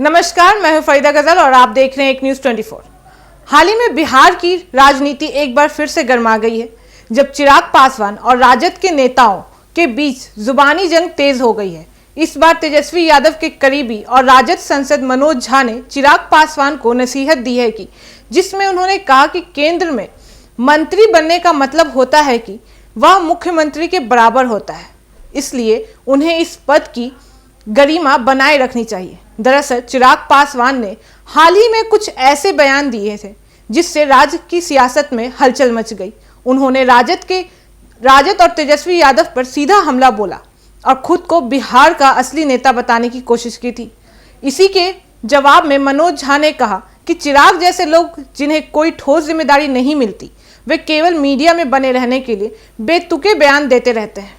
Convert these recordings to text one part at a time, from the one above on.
नमस्कार, मैं हूं फरीदा गजल और आप देख रहे हैं एक न्यूज़ 24। हाल ही में बिहार की राजनीति एक बार फिर से गर्मा गई है, जब चिराग पासवान और राजद के नेताओं के बीच जुबानी जंग तेज हो गई है। इस बार तेजस्वी यादव के करीबी और राजद सांसद मनोज झा ने चिराग पासवान को नसीहत दी है जिसमें उन्होंने कहा कि केंद्र में मंत्री बनने का मतलब होता है कि वह मुख्यमंत्री के बराबर होता है, इसलिए उन्हें इस पद की गरिमा बनाए रखनी चाहिए। दरअसल चिराग पासवान ने हाल ही में कुछ ऐसे बयान दिए थे जिससे राज्य की सियासत में हलचल मच गई। उन्होंने राजद और तेजस्वी यादव पर सीधा हमला बोला और खुद को बिहार का असली नेता बताने की कोशिश की थी। इसी के जवाब में मनोज झा ने कहा कि चिराग जैसे लोग जिन्हें कोई ठोस जिम्मेदारी नहीं मिलती, वे केवल मीडिया में बने रहने के लिए बेतुके बयान देते रहते हैं।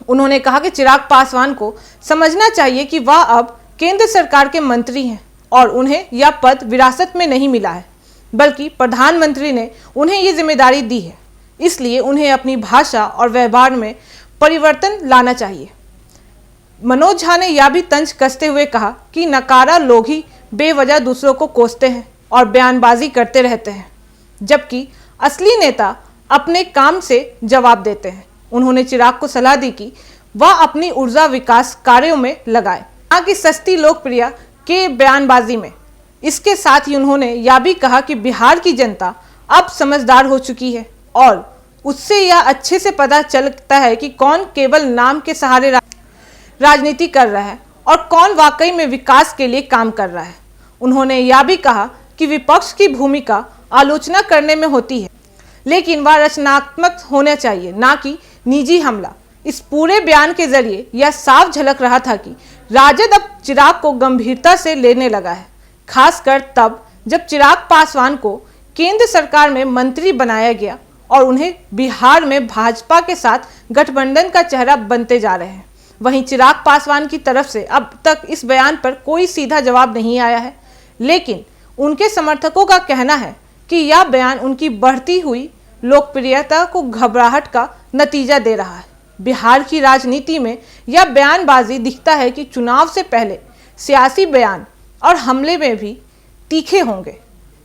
उन्होंने कहा कि चिराग पासवान को समझना चाहिए कि वह अब केंद्र सरकार के मंत्री हैं और उन्हें यह पद विरासत में नहीं मिला है, बल्कि प्रधानमंत्री ने उन्हें ये जिम्मेदारी दी है। इसलिए उन्हें अपनी भाषा और व्यवहार में परिवर्तन लाना चाहिए। मनोज झा ने यह भी तंज कसते हुए कहा कि नकारा लोग ही बेवजह दूसरों को कोसते हैं और बयानबाजी करते रहते हैं, जबकि असली नेता अपने काम से जवाब देते हैं। उन्होंने चिराग को सलाह दी कि वह अपनी ऊर्जा विकास कार्यों में लगाए, ना कि सस्ती लोकप्रिय के बयानबाजी में। इसके साथ ही उन्होंने यह भी कहा कि बिहार की जनता अब समझदार हो चुकी है और उससे यह अच्छे से पता चलता है कि कौन केवल नाम के सहारे राजनीति कर रहा है और कौन वाकई में विकास के लिए काम कर रहा है। उन्होंने यह भी कहा कि विपक्ष की भूमिका आलोचना करने में होती है, लेकिन वह रचनात्मक होना चाहिए, ना कि निजी हमला। इस पूरे बयान के जरिए यह साफ झलक रहा था कि राजद अब चिराग को गंभीरता से लेने लगा है, खासकर तब जब चिराग पासवान को केंद्र सरकार में मंत्री बनाया गया और उन्हें बिहार में भाजपा के साथ गठबंधन का चेहरा बनते जा रहे हैं। वहीं चिराग पासवान की तरफ से अब तक इस बयान पर कोई सीधा जवाब नहीं आया है, लेकिन उनके समर्थकों का कहना है कि यह बयान उनकी बढ़ती हुई लोकप्रियता को घबराहट का नतीजा दे रहा है। बिहार की राजनीति में यह बयानबाजी दिखता है कि चुनाव से पहले सियासी बयान और हमले में भी तीखे होंगे।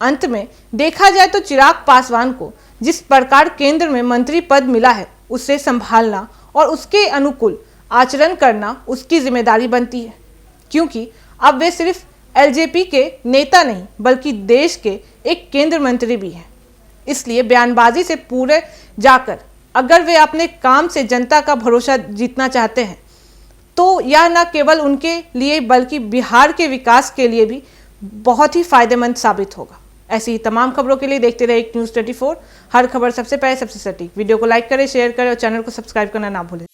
अंत में देखा जाए तो चिराग पासवान को जिस प्रकार केंद्र में मंत्री पद मिला है, उसे संभालना और उसके अनुकूल आचरण करना उसकी जिम्मेदारी बनती है, क्योंकि अब वे सिर्फ एलजेपी के नेता नहीं बल्कि देश के एक केंद्र मंत्री भी हैं। इसलिए बयानबाजी से पूरे जाकर अगर वे अपने काम से जनता का भरोसा जीतना चाहते हैं, तो यह न केवल उनके लिए बल्कि बिहार के विकास के लिए भी बहुत ही फायदेमंद साबित होगा। ऐसी ही तमाम खबरों के लिए देखते रहे एक न्यूज़ 24। हर खबर सबसे पहले, सबसे सटीक। वीडियो को लाइक करें, शेयर करें और चैनल को सब्सक्राइब करना ना भूलें।